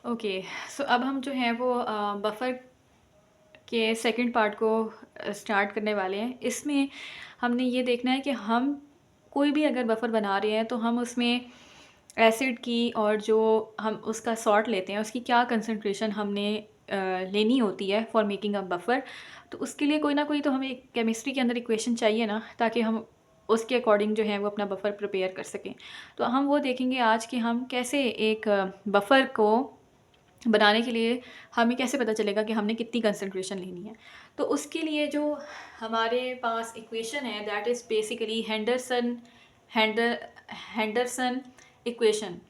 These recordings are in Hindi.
ओके। सो अब हम जो है वो बफ़र के सेकंड पार्ट को स्टार्ट करने वाले हैं। इसमें हमने ये देखना है कि हम कोई भी अगर बफ़र बना रहे हैं तो हम उसमें एसिड की और जो हम उसका सॉल्ट लेते हैं उसकी क्या कंसंट्रेशन हमने लेनी होती है फॉर मेकिंग अ बफ़र। तो उसके लिए कोई ना कोई तो हमें केमिस्ट्री के अंदर इक्वेशन चाहिए ना, ताकि हम उसके अकॉर्डिंग जो है वो अपना बफ़र प्रिपेयर कर सकें। तो हम वो देखेंगे आज कि हम कैसे एक बफ़र को बनाने के लिए हमें कैसे पता चलेगा कि हमने कितनी कंसंट्रेशन लेनी है। तो उसके लिए जो हमारे पास इक्वेशन है that is basically Henderson equation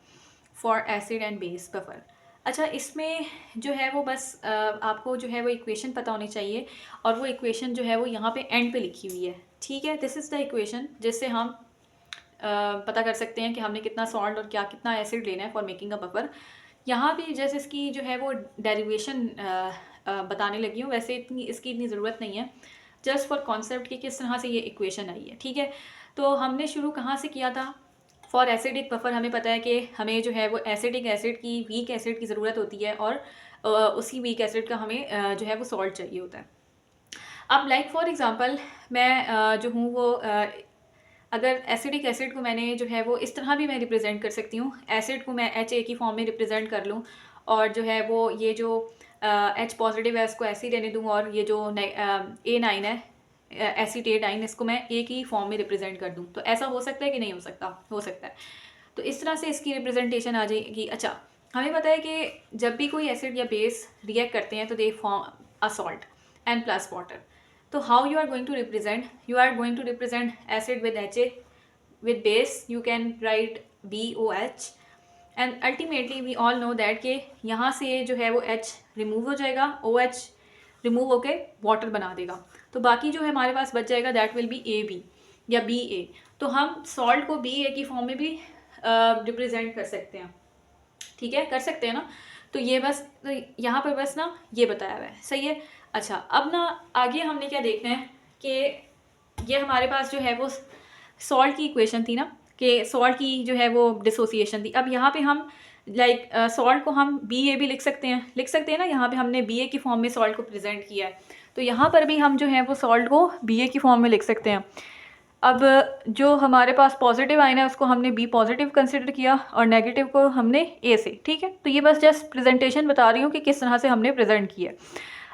for acid and base buffer. अच्छा, इसमें जो है वो बस आपको जो है वो इक्वेशन पता होनी चाहिए, और वो इक्वेशन जो है वो यहाँ पे एंड पे लिखी हुई है। ठीक है, दिस इज़ द इक्वेशन जिससे हम पता कर सकते हैं कि हमने कितना सॉल्ट और क्या कितना एसिड लेना है फॉर मेकिंग अ बफर। यहाँ भी जैसे इसकी जो है वो डेरिवेशन बताने लगी हूँ, वैसे इसकी इतनी ज़रूरत नहीं है, जस्ट फॉर कॉन्सेप्ट कि किस तरह से ये इक्वेशन आई है। ठीक है, तो हमने शुरू कहाँ से किया था? फॉर एसिडिक बफर हमें पता है कि हमें जो है वो एसिडिक एसिड की, वीक एसिड की ज़रूरत होती है, और उसी वीक एसिड का हमें जो है वो सॉल्ट चाहिए होता है। अब लाइक फॉर एग्ज़ाम्पल मैं जो हूँ वो अगर एसिडिक एसिड को मैंने जो है वो इस तरह भी मैं रिप्रेजेंट कर सकती हूँ। एसिड को मैं HA की फॉर्म में रिप्रेजेंट कर लूँ, और जो है वो ये जो H पॉजिटिव है इसको ऐसे ही रहने दूँ, और ये जो A9 है एसीटेटाइन, इसको मैं A की फॉर्म में रिप्रेजेंट कर दूँ। तो ऐसा हो सकता है कि नहीं हो सकता? हो सकता है। तो इस तरह से इसकी रिप्रेजेंटेशन आ जाएगी। अच्छा, हमें पता है कि जब भी कोई एसिड या बेस रिएक्ट करते हैं तो they form a salt and plus water. तो how you are going to represent? You are going to represent acid with HA, with base you can write BOH, and ultimately we all know that कि यहाँ से जो है वो H रिमूव हो जाएगा, OH रिमूव होके वाटर बना देगा, तो बाकी जो है हमारे पास बच जाएगा दैट विल बी AB या BA। तो हम सॉल्ट को BA की फॉर्म में भी रिप्रेजेंट कर सकते हैं। ठीक है, कर सकते हैं ना? तो ये बस तो यहाँ पर बस ना ये बताया हुआ है, सही है। अच्छा, अब ना आगे हमने क्या देखना है कि ये हमारे पास जो है वो सॉल्ट की इक्वेशन थी ना, कि सॉल्ट की जो है वो डिसोसिएशन थी। अब यहाँ पे हम लाइक सॉल्ट को हम BA भी लिख सकते हैं ना। यहाँ पे हमने BA की फॉर्म में सॉल्ट को प्रेजेंट किया है, तो यहाँ पर भी हम जो है वो सॉल्ट को BA की फॉर्म में लिख सकते हैं। अब जो हमारे पास पॉजिटिव आयन है उसको हमने B पॉजिटिव कंसिडर किया, और नेगेटिव को हमने A से। ठीक है, तो ये बस जस्ट प्रेजेंटेशन बता रही हूँ कि किस तरह से हमने प्रेजेंट किया।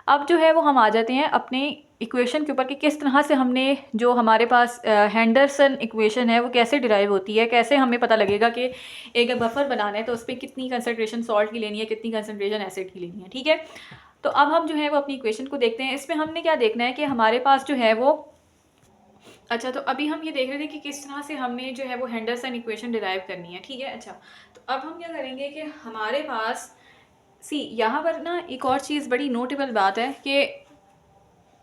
अब जो है वो हम आ जाते हैं अपने इक्वेशन के ऊपर कि किस तरह से हमने जो हमारे पास हैंडरसन इक्वेशन है वो कैसे डिराइव होती है, कैसे हमें पता लगेगा कि एक बफर बनाना है तो उस पर कितनी कंसनट्रेशन सॉल्ट की लेनी है, कितनी कंसनट्रेशन एसिड की लेनी है। ठीक है, तो अब हम जो है वो अपनी इक्वेशन को देखते हैं। इसमें हमने क्या देखना है कि हमारे पास जो है वो, अच्छा, तो अभी हम ये देख रहे थे कि किस तरह से हमने जो है वो हैंडरसन इक्वेशन डिराइव करनी है। ठीक है, अच्छा, तो अब हम क्या करेंगे कि हमारे पास यहाँ पर ना एक और चीज़ बड़ी नोटेबल बात है कि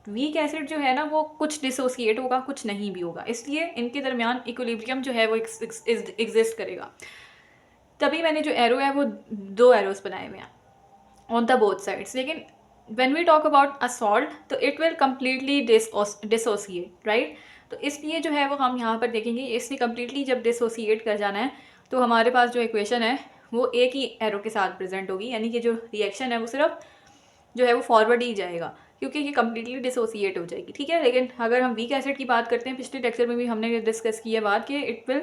वीक एसिड जो है ना वो कुछ डिसोसिएट होगा, कुछ नहीं भी होगा, इसलिए इनके दरमियान इक्विलिब्रियम जो है वो एग्जिस्ट करेगा। तभी मैंने जो एरो है वो 2 एरोस बनाए हुए हैं ऑन द बोथ साइड्स। लेकिन when we talk about a salt तो it will completely dissociate, right. तो इसलिए जो है वो हम यहाँ पर देखेंगे इसने कम्प्लीटली जब डिसोसिएट कर जाना है तो हमारे पास जो इक्वेशन है वो एक ही एरो के साथ प्रेजेंट होगी, यानी कि जो रिएक्शन है वो सिर्फ जो है वो फॉरवर्ड ही जाएगा, क्योंकि ये कम्प्लीटली डिसोसिएट हो जाएगी। ठीक है, लेकिन अगर हम वीक एसिड की बात करते हैं, पिछले लेक्चर में भी हमने डिस्कस की है बात कि it will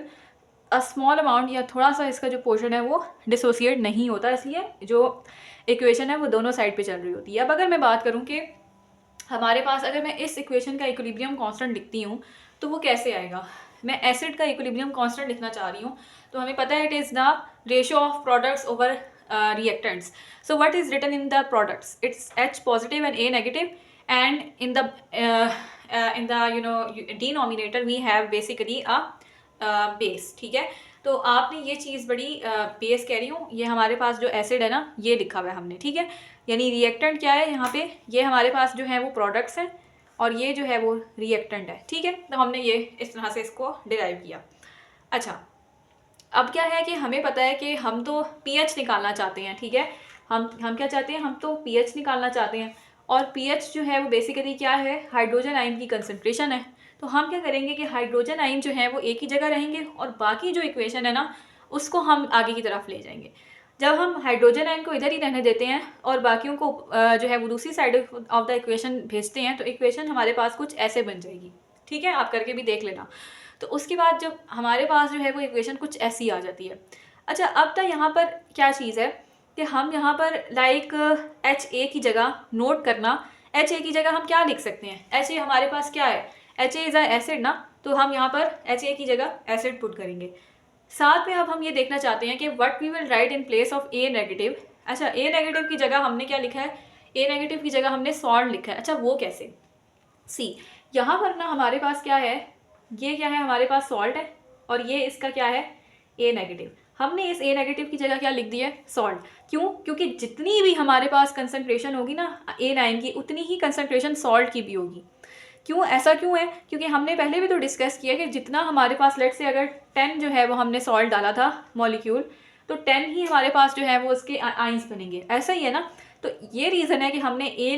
a small amount या थोड़ा सा इसका जो पोर्शन है वो डिसोसिएट नहीं होता, इसलिए जो इक्वेशन है वो दोनों साइड पे चल रही होती है। अब अगर मैं बात करूँ कि हमारे पास अगर मैं इस इक्वेशन का इक्विलिब्रियम कांस्टेंट लिखती हूँ तो वो कैसे आएगा? मैं एसिड का इक्विलिब्रियम कांस्टेंट लिखना चाह रही हूँ, तो हमें पता है it is the ratio of products over reactants. So what is written in the products? It's H positive and A negative, and in the denominator we have basically a base. ठीक है, तो आपने ये चीज़ बड़ी बेस कह रही हूँ, ये हमारे पास जो एसिड है ना ये लिखा हुआ है हमने। ठीक है, यानी रिएक्टेंट क्या है यहाँ पे, ये हमारे पास जो है वो प्रोडक्ट्स हैं और ये जो है वो रिएक्टेंट है। ठीक है, तो हमने ये इस तरह से इसको डिराइव किया। अच्छा, अब क्या है कि हमें पता है कि हम तो पीएच निकालना चाहते हैं। ठीक है, हम क्या चाहते हैं, हम तो पीएच निकालना चाहते हैं, और पीएच जो है वो बेसिकली क्या है, हाइड्रोजन आयन की कंसंट्रेशन है। तो हम क्या करेंगे कि हाइड्रोजन आयन जो है वो एक ही जगह रहेंगे और बाकी जो इक्वेशन है ना उसको हम आगे की तरफ ले जाएंगे। जब हम हाइड्रोजन आयन को इधर ही रहने देते हैं और बाकियों को जो है वो दूसरी साइड ऑफ द इक्वेशन भेजते हैं, तो इक्वेशन हमारे पास कुछ ऐसे बन जाएगी। ठीक है, आप करके भी देख लेना। तो उसके बाद जब हमारे पास जो है वो इक्वेशन कुछ ऐसी आ जाती है। अच्छा, अब तो यहाँ पर क्या चीज़ है कि हम यहाँ पर लाइक HA की जगह नोट करना, HA की जगह हम क्या लिख सकते हैं, HA हमारे पास क्या है, HA इज़ अ एसिड ना, तो हम यहाँ पर HA की जगह एसिड पुट करेंगे। साथ में अब हम ये देखना चाहते हैं कि what we will write in place of A negative. अच्छा, A नेगेटिव की जगह हमने क्या लिखा है, A नेगेटिव की जगह हमने सॉल्ट लिखा है। अच्छा, वो कैसे, सी यहाँ पर ना हमारे पास क्या है, ये क्या है, हमारे पास सॉल्ट है और ये इसका क्या है, A नेगेटिव। हमने इस A नेगेटिव की जगह क्या लिख दिया है, सॉल्ट। क्यों, क्योंकि जितनी भी हमारे पास कंसनट्रेशन होगी ना A9 की, उतनी ही कंसनट्रेशन सॉल्ट की भी होगी। क्यों, ऐसा क्यों है, क्योंकि हमने पहले भी तो डिस्कस किया कि जितना हमारे पास, लेट से अगर 10 जो है वो हमने सॉल्ट डाला था मॉलिक्यूल, तो 10 ही हमारे पास जो है वो उसके आइंस बनेंगे। ऐसा ही है ना, तो ये रीज़न है कि हमने A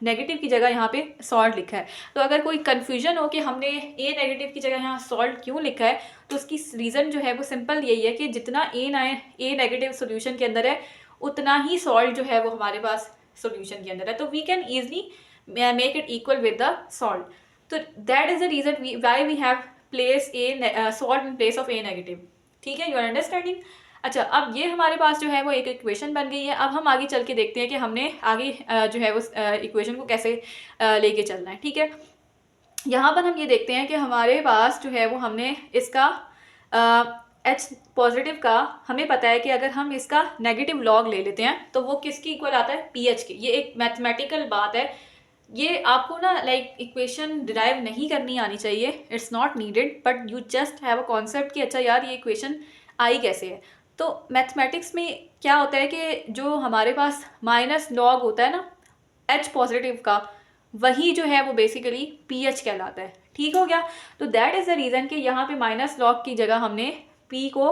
नेगेटिव की जगह यहाँ पे सॉल्ट लिखा है। तो अगर कोई कन्फ्यूजन हो कि हमने A नेगेटिव की जगह यहाँ सॉल्ट क्यों लिखा है, तो उसकी रीज़न जो है वो सिंपल यही है कि जितना A नेगेटिव सोल्यूशन के अंदर है, उतना ही सॉल्ट जो है वो हमारे पास सोल्यूशन के अंदर है। तो we can easily make it equal with the salt. So that is the reason why we have placed salt in place of A negative. ठीक है, you are understanding? अच्छा, अब ये हमारे पास जो है वो एक इक्वेशन बन गई है। अब हम आगे चल के देखते हैं कि हमने आगे जो है वो इक्वेशन को कैसे लेके चलना है। ठीक है, यहाँ पर हम ये देखते हैं कि हमारे पास जो है वो हमने इसका H पॉजिटिव का हमें पता है कि अगर हम इसका नेगेटिव लॉग ले लेते हैं तो वो किसकी इक्वल आता है, pH के। ये एक मैथमेटिकल बात है, ये आपको ना लाइक इक्वेशन डिराइव नहीं करनी आनी चाहिए, it's not needed, but you just have a concept कि अच्छा यार ये इक्वेशन आई कैसे है। तो मैथमेटिक्स में क्या होता है कि जो हमारे पास माइनस लॉग होता है ना H पॉजिटिव का, वही जो है वो बेसिकली pH कहलाता है। ठीक हो गया, तो दैट इज़ द रीज़न कि यहाँ पे माइनस लॉग की जगह हमने P को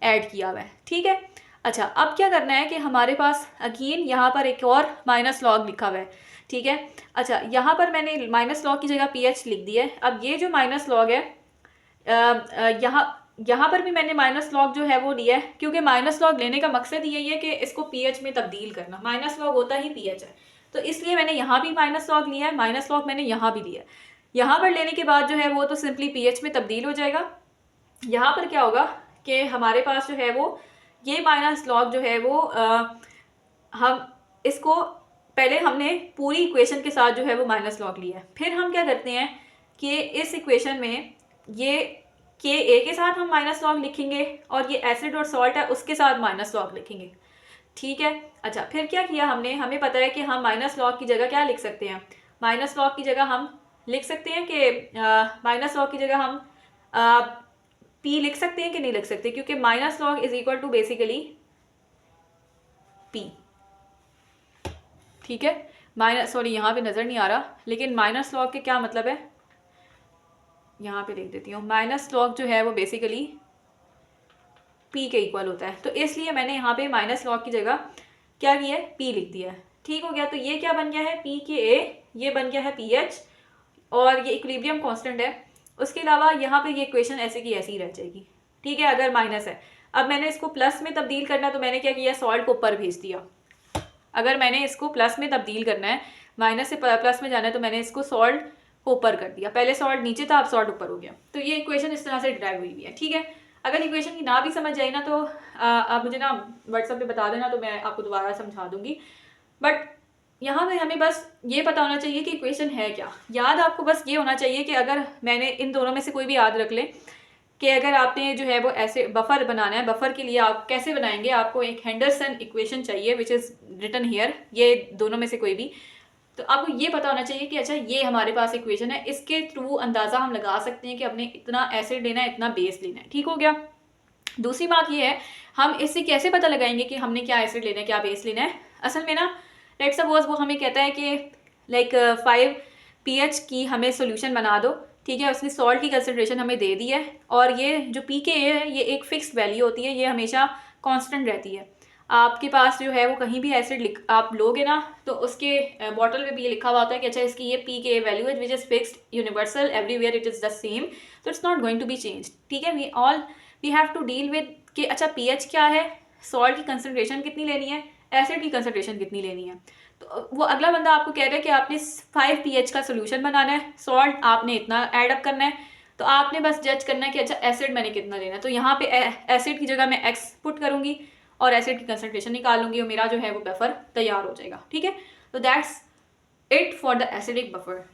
ऐड किया हुआ है। ठीक है, अच्छा अब क्या करना है कि हमारे पास अगेन यहाँ पर एक और माइनस लॉग लिखा हुआ है। ठीक है, अच्छा यहाँ पर मैंने माइनस लॉग की जगह pH लिख दिया है। अब ये जो माइनस लॉग है यहाँ पर भी मैंने माइनस लॉग जो है वो लिया है, क्योंकि माइनस लॉग लेने का मकसद यही है कि इसको pH में तब्दील करना। माइनस लॉग होता ही pH है, तो इसलिए मैंने यहाँ भी माइनस लॉग लिया है, माइनस लॉग मैंने यहाँ भी लिया है। यहाँ पर लेने के बाद जो है वो तो सिंपली pH में तब्दील हो जाएगा। यहाँ पर क्या होगा कि हमारे पास जो है वो ये माइनस लॉग जो है वो हम इसको पहले हमने पूरी इक्वेशन के साथ जो है वो माइनस लॉग लिया है। फिर हम क्या करते हैं कि इस इक्वेशन में ये KA के साथ हम माइनस लॉग लिखेंगे और ये एसिड और सॉल्ट है उसके साथ माइनस लॉग लिखेंगे। ठीक है, अच्छा फिर क्या किया हमने, हमें पता है कि हम माइनस लॉग की जगह क्या लिख सकते हैं, माइनस लॉग की जगह हम लिख सकते हैं कि माइनस लॉग की जगह हम P लिख सकते हैं कि नहीं लिख सकते, क्योंकि minus log is equal to basically P। ठीक है, माइनस, सॉरी यहाँ पे नज़र नहीं आ रहा, लेकिन माइनस लॉग के क्या मतलब है, यहाँ पे लिख देती हूँ। माइनस लॉग जो है वो बेसिकली P के इक्वल होता है, तो इसलिए मैंने यहाँ पे माइनस लॉग की जगह क्या किया है, P लिख दिया है। ठीक हो गया, तो ये क्या बन गया है, P के A, ये बन गया है pH और ये इक्विलिब्रियम कांस्टेंट है। उसके अलावा यहाँ पे ये इक्वेशन ऐसे की ऐसी ही रह जाएगी। ठीक है, अगर माइनस है, अब मैंने इसको प्लस में तब्दील करना है तो मैंने क्या किया, सॉल्ट को ऊपर भेज दिया। अगर मैंने इसको प्लस में तब्दील करना है, माइनस से प्लस में जाना है, तो मैंने इसको सॉल्ट को ऊपर कर दिया। पहले सॉल्ट नीचे था, अब सॉल्ट ऊपर हो गया। तो ये इक्वेशन इस तरह से डिराइव हुई है। ठीक है, अगर इक्वेशन की ना भी समझ आई ना तो आप मुझे ना व्हाट्सएप पे बता देना, तो मैं आपको दोबारा समझा दूंगी। बट यहाँ पे हमें बस ये पता होना चाहिए कि इक्वेशन है क्या। याद आपको बस ये होना चाहिए कि अगर मैंने इन दोनों में से कोई भी याद रख ले कि अगर आपने जो है वो ऐसे बफर बनाना है, बफर के लिए आप कैसे बनाएंगे, आपको एक हेंडरसन इक्वेशन चाहिए विच इज़ रिटन हियर, ये दोनों में से कोई भी। तो आपको ये पता होना चाहिए कि अच्छा ये हमारे पास इक्वेशन है, इसके थ्रू अंदाज़ा हम लगा सकते हैं कि हमने इतना एसिड लेना है, इतना बेस लेना है। ठीक हो गया, दूसरी बात ये है हम इससे कैसे पता लगाएंगे कि हमने क्या एसिड लेना है, क्या बेस लेना है। असल में ना लेट सपोज वो हमें कहता है कि लाइक 5 pH की हमें सोल्यूशन बना दो। ठीक है, उसने सॉल्ट की कंसनट्रेशन हमें दे दी है और ये जो pKa है ये एक फिक्स वैल्यू होती है, ये हमेशा कांस्टेंट रहती है। आपके पास जो है वो कहीं भी एसिड आप लोगे ना तो उसके बॉटल में भी ये लिखा हुआ होता है कि अच्छा इसकी ये pKa वैल्यू है which is fixed universal everywhere it is the same, तो it's not going to be change. ठीक है, we have to deal with कि अच्छा pH क्या है, सॉल्ट की कंसनट्रेशन कितनी लेनी है, एसिड की कंसनट्रेशन कितनी लेनी है। तो वो अगला बंदा आपको कह रहा है कि आपने 5 pH का सोल्यूशन बनाना है, सॉल्ट आपने इतना ऐड अप करना है, तो आपने बस जज करना है कि अच्छा एसिड मैंने कितना लेना है। तो यहाँ पे एसिड की जगह मैं एक्स पुट करूँगी और एसिड की कंसनट्रेशन निकाल लूँगी और मेरा जो है वो बफर तैयार हो जाएगा। ठीक है, तो that's it for the acidic buffer.